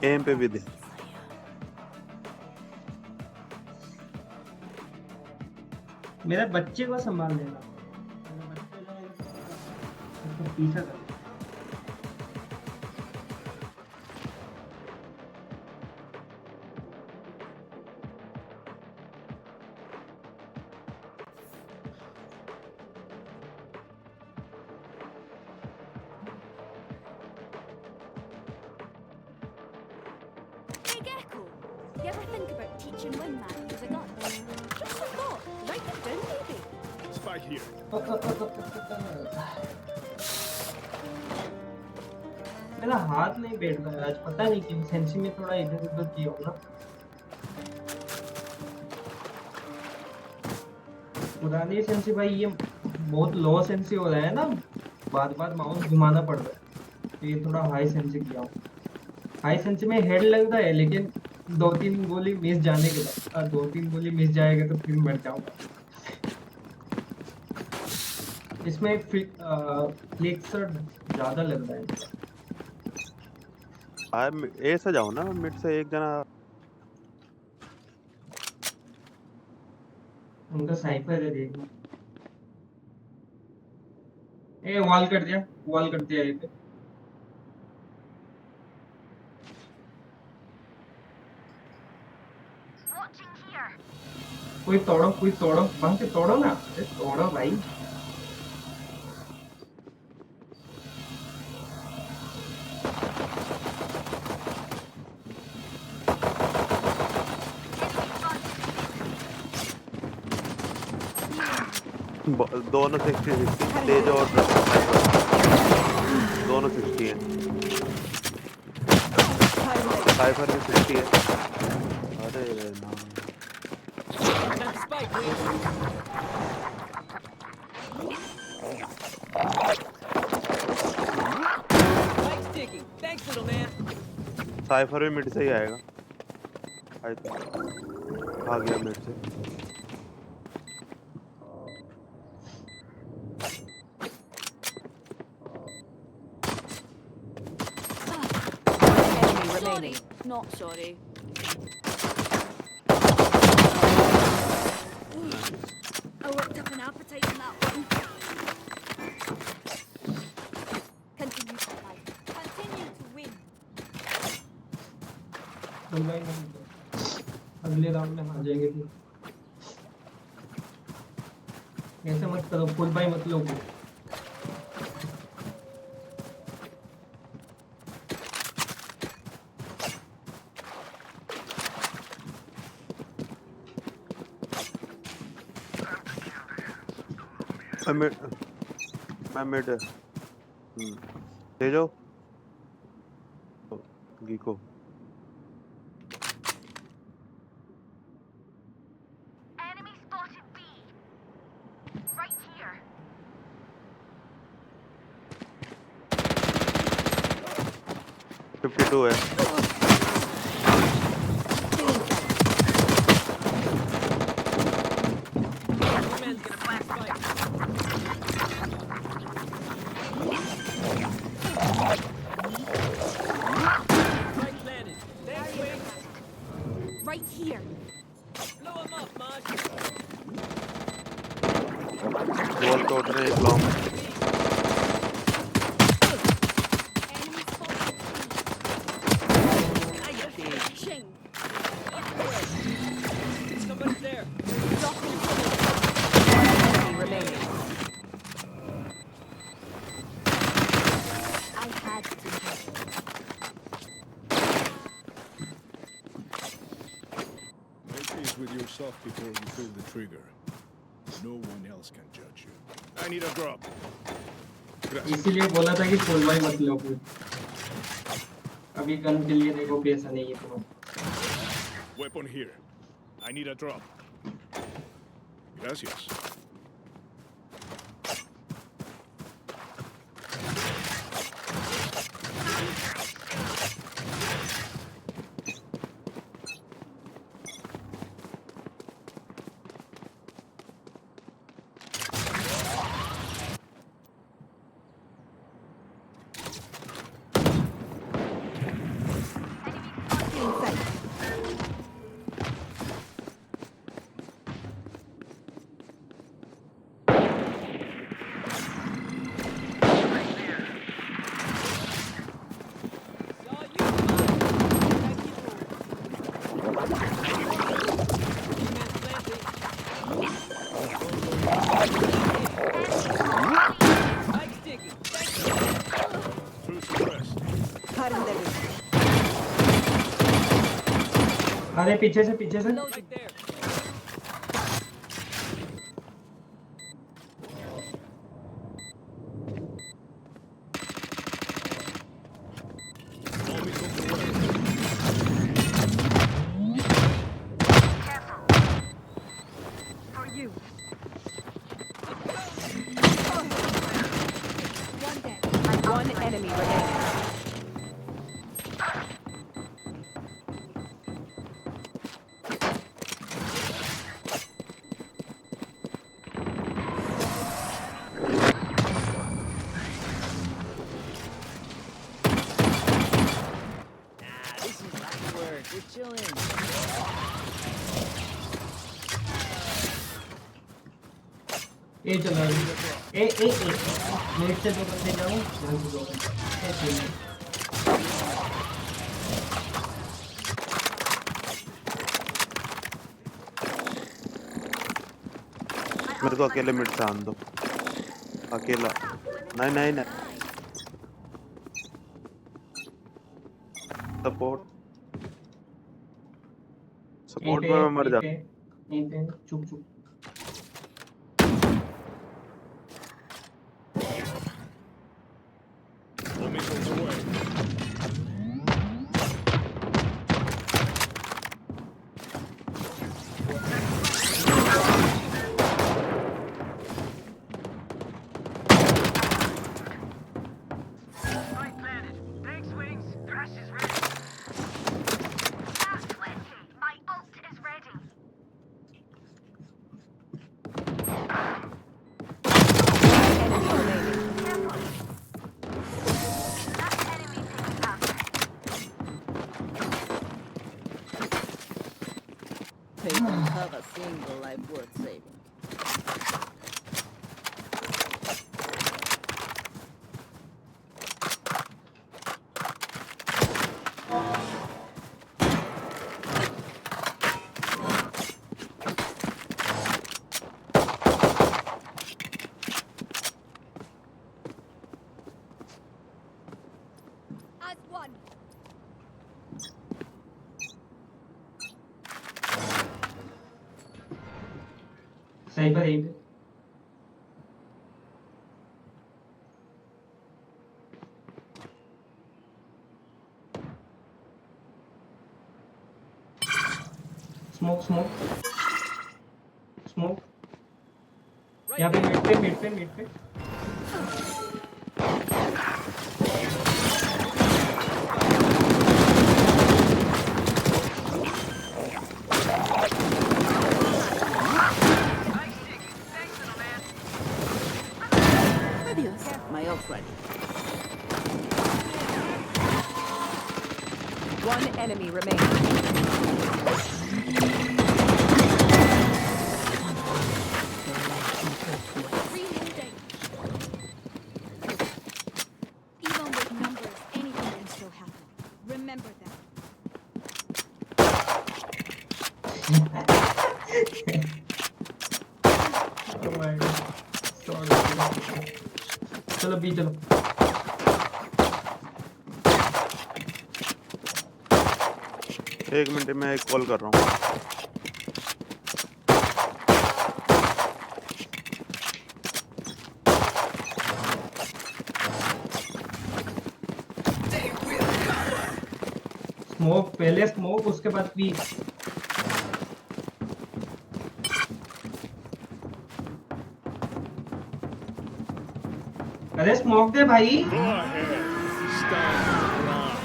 M पे भी दे। मेरे बच्चे को संभाल लेना, मेरा बच्चा जाएगा तो उसको पीछा कर। Hey Gecko, you ever think about teaching Wingman to use a gun? Just a thought, write it down maybe. Spy here. मेरा हाथ नहीं बैठ रहा है आज, पता नहीं क्यों। सेंसी में थोड़ा इधर उधर किया होगा। पुरानी सेंसी भाई, ये बहुत लो सेंसी हो रहा है ना, बार बार माउस घुमाना पड़ रहा है, तो ये थोड़ा हाई सेंसी किया हूँ। हाई सेंसी में हेड लग रहा है, लेकिन 2-3 गोली मिस जाने के बाद, 2-3 गोली मिस जाएगा तो फिर मर जाऊंगा। इसमें फ्लिक्सर ज्यादा लग रहा है। ए से जाओ ना, मिड से एक जना। उनका साइफर है, देखना। ए वॉल कर दिया, वॉल कर दिया ये पे। कोई तोड़ो, कोई तोड़ो, बंद के तोड़ो ना। अरे तोड़ो भाई। दोनों 60 तेज और दोनों 60 है। साइफर भी 60 है। अरे ना साइफर भी मिड से ही आएगा। आ गया मिड से। Sorry, not sorry. I worked up an appetite in that one. Continue to fight. Continue to win. अगले राउंड में हार जाएंगे फिर। ऐसे मत करो, फुल बाई मत लो। मैं मिड ले जाओ गीको। Enemy spotted B. Right here. 52 है। Right here. बॉल तोड़ रहे हैं long. Enemy spotted. Ching. Somebody's there. Enemy remaining. I had to. Make peace with yourself before you pull the trigger. No one else can judge you. I need a drop. Gracias. इसीलिए बोला था कि full by मत लो फिर। अभी gun के लिए देखो पैसा नहीं है तुम्हारे। Weapon here. I need a drop. Gracias. अरे पीछे से Loading. For you. One dead. One enemy remaining. This is light work. We're chilling. ए चला ए नेट से दो बंदे जाओ यहाँ से दो बंदे ए तीन मेरे को अकेले मिड से आन दो अकेला नहीं सपोर्ट में मैं मर जाता यहीं पे चुप All missiles away. Right planet. Big swings. Thrash is ready. That's 20. My ult is ready. Enemy remaining. Careful. That enemy picking up. They don't have a single life worth saving. As one. सही पर यहीं पे smoke यहाँ पे mid पे My ult's ready. One enemy remaining. Reloading. Even with numbers, anything can still happen. Remember that. चलो B चलो एक मिनट में एक कॉल कर रहा हूँ पहले स्मोक उसके बाद बी अरे स्मोक दे भाई Go ahead. Stand your ground.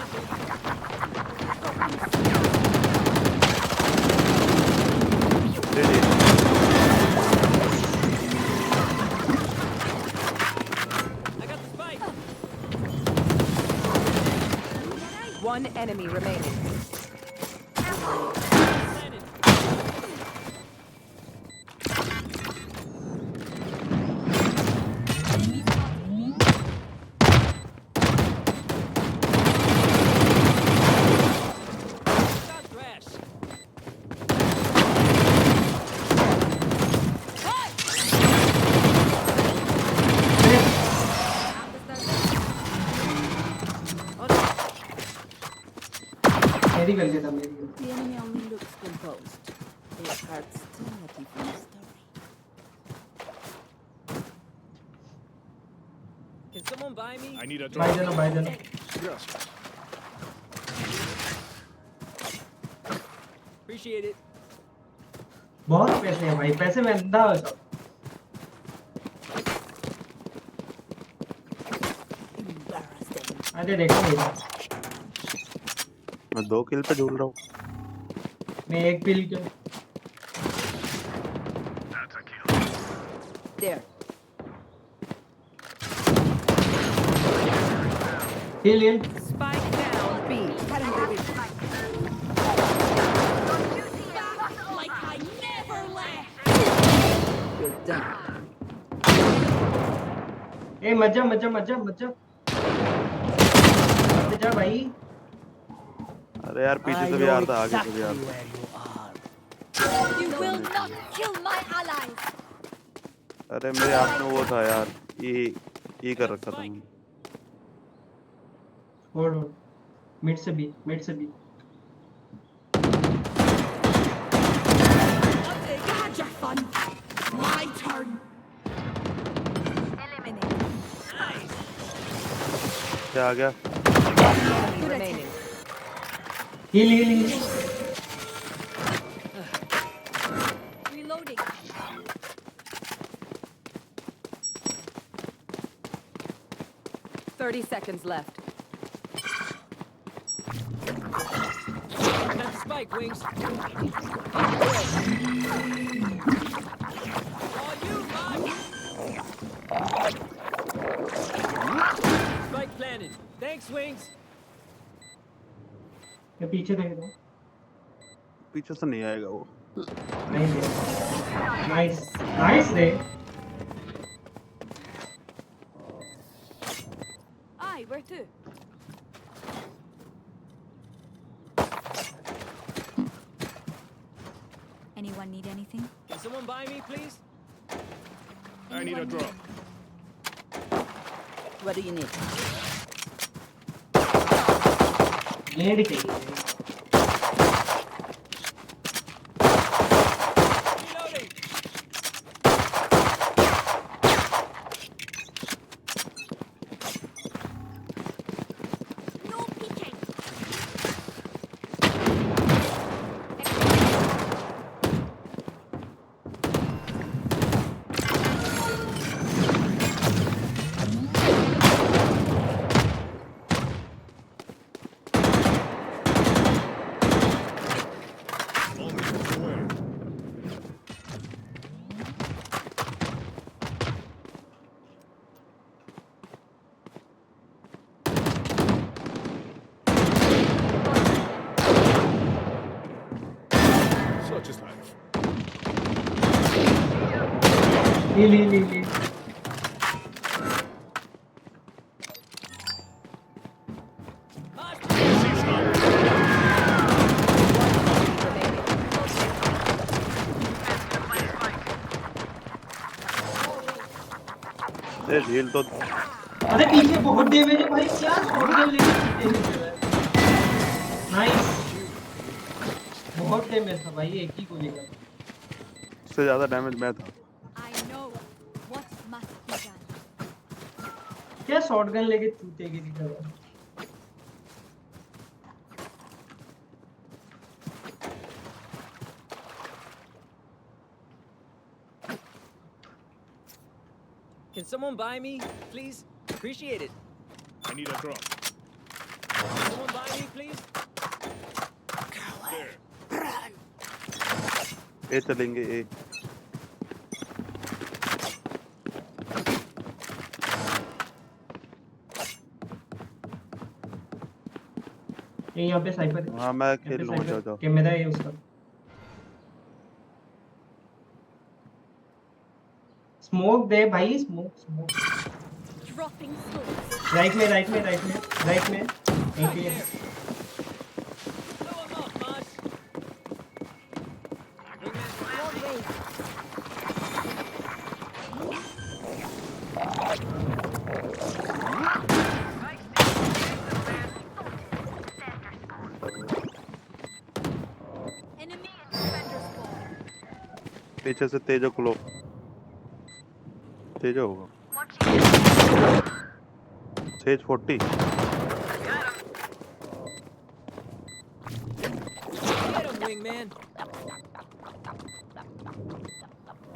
They they One enemy remaining. मेरी गलती था मेरी The enemy only looks coast. His heart's still a different story. Can someone buy me? I need a भाई drop. देना भाई देना Gracias. Appreciate it. बहुत पैसे हैं भाई पैसे में अंधा हो सब Embarrassing. अरे देखो ये मैं 2 किल पे झूल रहा हूँ। मैं एक पिल के There. Hill hill Spike down B. Like I never left. You're done. ए मत जा मत जा मत जा मत जा मत जा भाई अरे यार पीछे से भी यार था आगे से भी यार था। You will not kill my allies. अरे मेरे हाथ में वो था यार ये कर रखा था मैंने। होल्ड होल्ड मिड से भी Had your fun. My turn. क्या आ गया? Enemy remaining. Hill hill hill Reloading. 30 seconds left. Plant the spike, Wings. On you, bud. Spike planted. Thanks, Wings. मैं पीछे देख रहा हूँ पीछे से नहीं आएगा वो। नहीं दे नाइस नाइस रे Aye, where to? Anyone need anything? Can someone buy me, please? I need a drop. What do you need? नेड चाहिए Reloading. No peeking. All missiles away. Such is life. हिल हिल हिल हिल ये हील तो अरे पीछे बहुत damage है भाई क्या शॉटगन लेके नाइस बहुत डैमेज था भाई एक ही गोली का उससे ज्यादा डैमेज मैं था। I know what must be done. क्या शॉटगन लेके चूते गिरी था Can someone buy me, please? Appreciate it. I need a drop. Can someone buy me, please? There. ए चलेंगे ए। ये यहाँ पे साइपर है हाँ मैं खेल लूँगा जाओ जाओ। कैमरा है उसका स्मोक दे भाई स्मोक Dropping swords. राइट में एक ही Blow him up, Mosh. Enemy. पीछे से तेजो क्लो तेजो होगा says 40 Get him, wingman.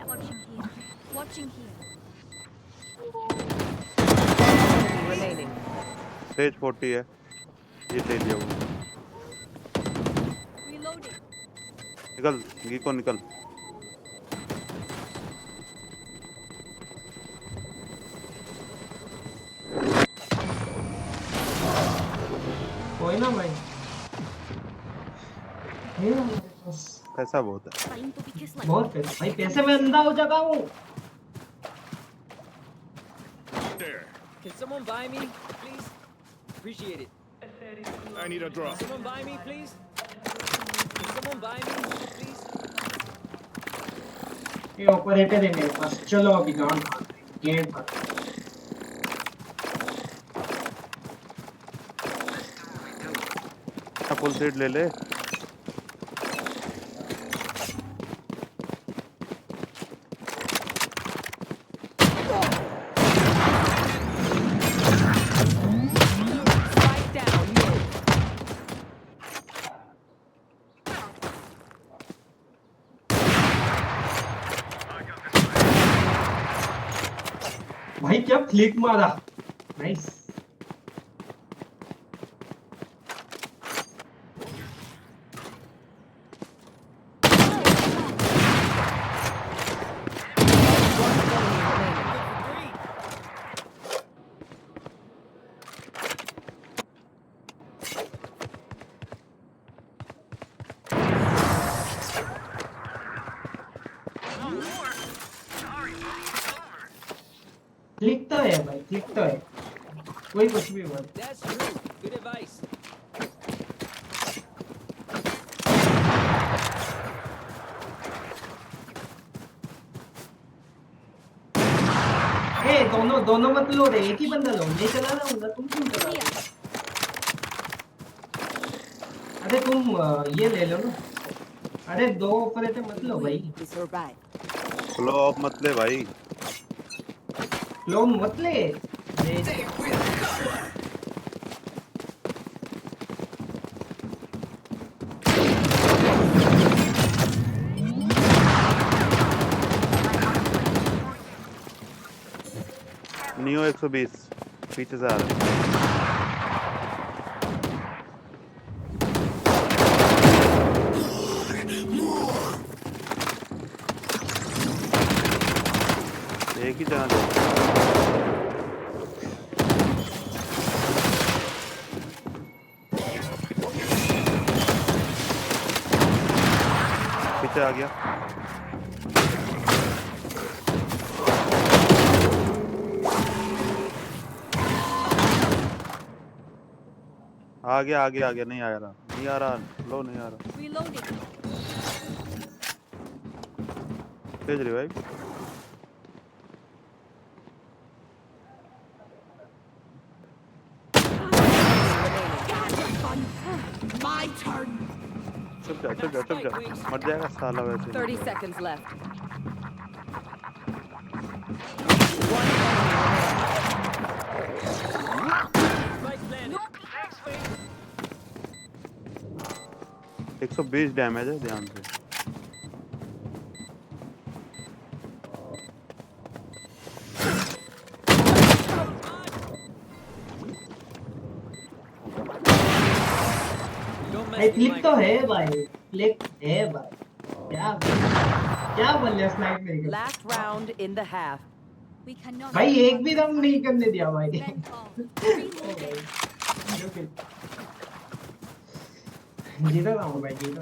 Watching here. Watching here. Enemy remaining. Says 40 है ये ले लिया वो Reloading. निकल गीको निकल कोई ना भाई ये हमारे पास पैसा बहुत है Time to be kissed like बहुत पैसे भाई पैसे में अंधा हो जाता हूँ There. Can someone buy me, please? Appreciate it. I need a drop. Someone buy me, please? Can someone buy me, please? ये ऑपरेटर है मेरे पास चलो अभी गांड गेट पर फुल सीट ले ले Spike down mid. भाई क्या फ्लिक मारा नाइस क्लिक तो है भाई क्लिक तो है कोई कुछ भी बोल That's true. Good advice. ए दोनों मत लो रे एक ही बंदा लो मैं चला रहा हूँ ना तुम क्यों चला रहे हो? अरे तुम ये ले लो ना अरे दो ऑपरेटर मत लो भाई We survived. फ्लो ऑफ मत ले भाई लो मत ले नियो 120 पीछे से आ रहा है एक ही जगह दे पीछे आ गया आ गया नहीं आ रहा लो नहीं आ रहा reloading. भेज रही भाई चुप जा मर जाएगा साला वैसे 30 seconds left. Spike planted. 120 damage है ध्यान से Don't भाई mess with क्लिक my तो है भाई क्लिक है भाई क्या बोल रहे स्नाइप मेरे को Last round in the half. We cannot. भाई एक भी दम नहीं करने दिया भाई Vent off. Reloading. जीता रहा हूँ भाई जीता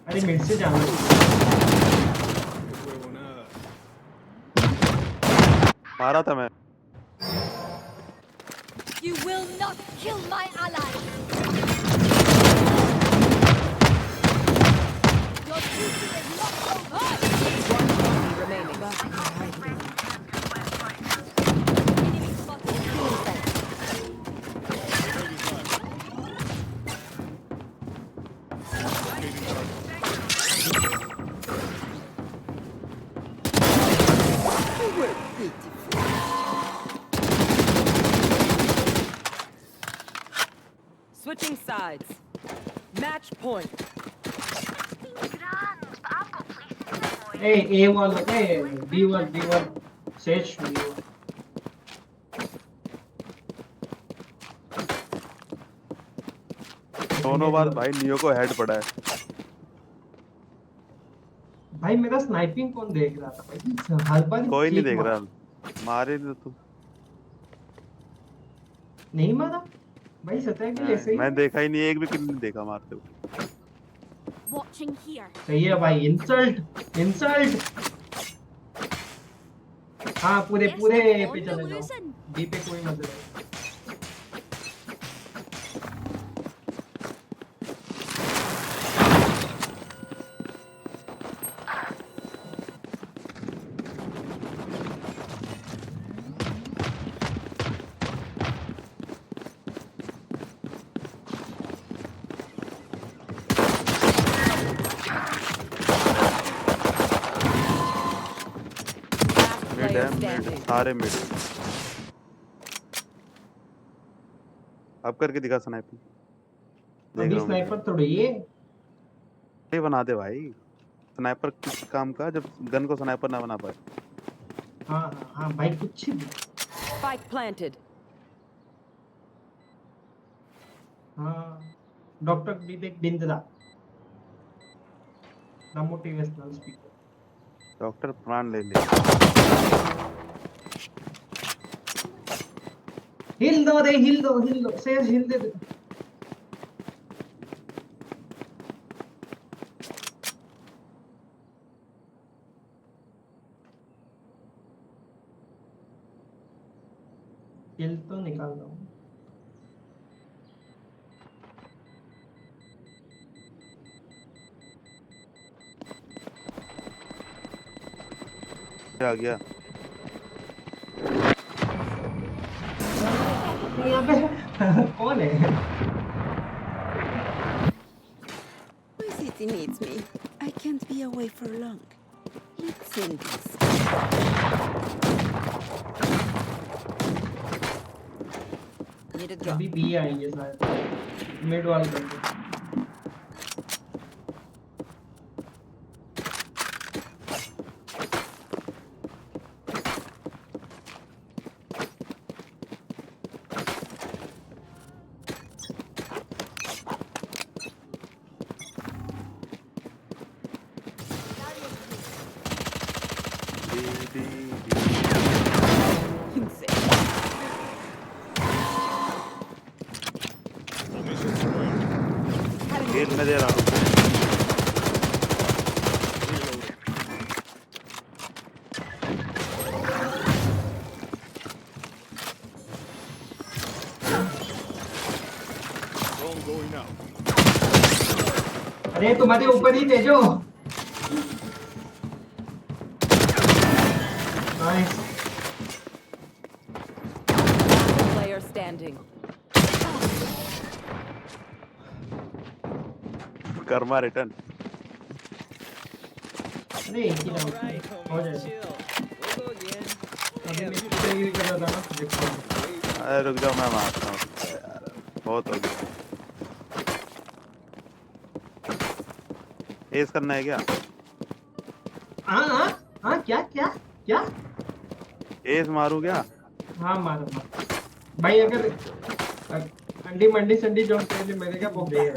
अरे मिड से जाना मारा था मैं You will not kill my ally. Remaining. Enemy spotted. Switching sides. Match point. Grand, but I've got places to go. Hey, A wall, hey, B wall, B wall. Sage, B wall. दोनों बार भाई neo को head पड़ा है। भाई मेरा sniping कौन देख रहा था भाई? हर बार कोई नहीं चीख देख मार- रहा, मारे नहीं तू। नहीं मारा भाई, सत्या के लिए सही मैं है। देखा ही नहीं, एक भी किल नहीं देखा मारते हुए। Watching here. सही है भाई, इंसल्ट इंसल्ट। हाँ पूरे Yes, पूरे I'm पे on the चले जाओ, loosen. बी पे कोई मत जाओ। मिड Player है, मिड standing. सारे मिड। अब करके दिखा स्नाइपिंग। देख अभी रहा हूँ मैं। स्नाइपर थोड़ी ये। ये बना दे भाई। स्नाइपर किस काम का जब गन को स्नाइपर ना बना पाए। हाँ हाँ हाँ भाई, कुछ भी। Spike planted. हाँ doctor Vivek Bindra, the motivational speaker. Doctor प्राण ले ले। हिल दो रे, हिल दो, हिल दो, सेज हिल दे दे। हिल तो निकाल रहा हूँ। आ गया। यहाँ पे कौन है? My city needs me. I can't be away for long. Let's end this. Need a drop. अभी बी आएंगे शायद, मिड वाल करके। खेल में दे रहा हूँ। Drone going out. अरे तुम्हारे ऊपर ही भेजो। Nice. Player standing. Karma return. अरे एक ही राउंड Alright, हो homie, जाएगा। chill. We'll go again. अभी Yeah, मैं कितने कर रहा था ना, देखो। अरे रुक जाओ, मैं मारता हूँ यार, बहुत हो गया। एस करना है क्या? हाँ हाँ हाँ, क्या क्या क्या? एस मारू क्या? हाँ मारो मारो भाई। अगर अंडी मंडी संडी जो पहले मेरे क्या बोल रही है।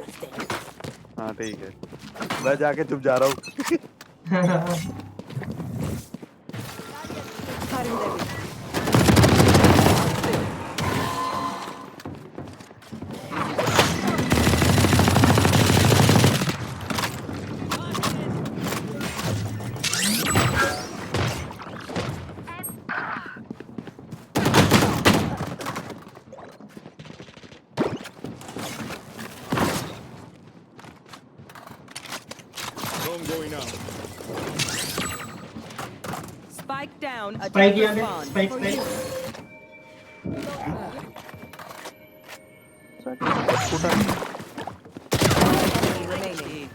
हाँ ठीक है, मैं जाके चुप जा रहा हूँ। Drone Going out. Spike down. Spike Attacker यहाँ पे spawn. Spike For spike you. फुटा Enemy remaining.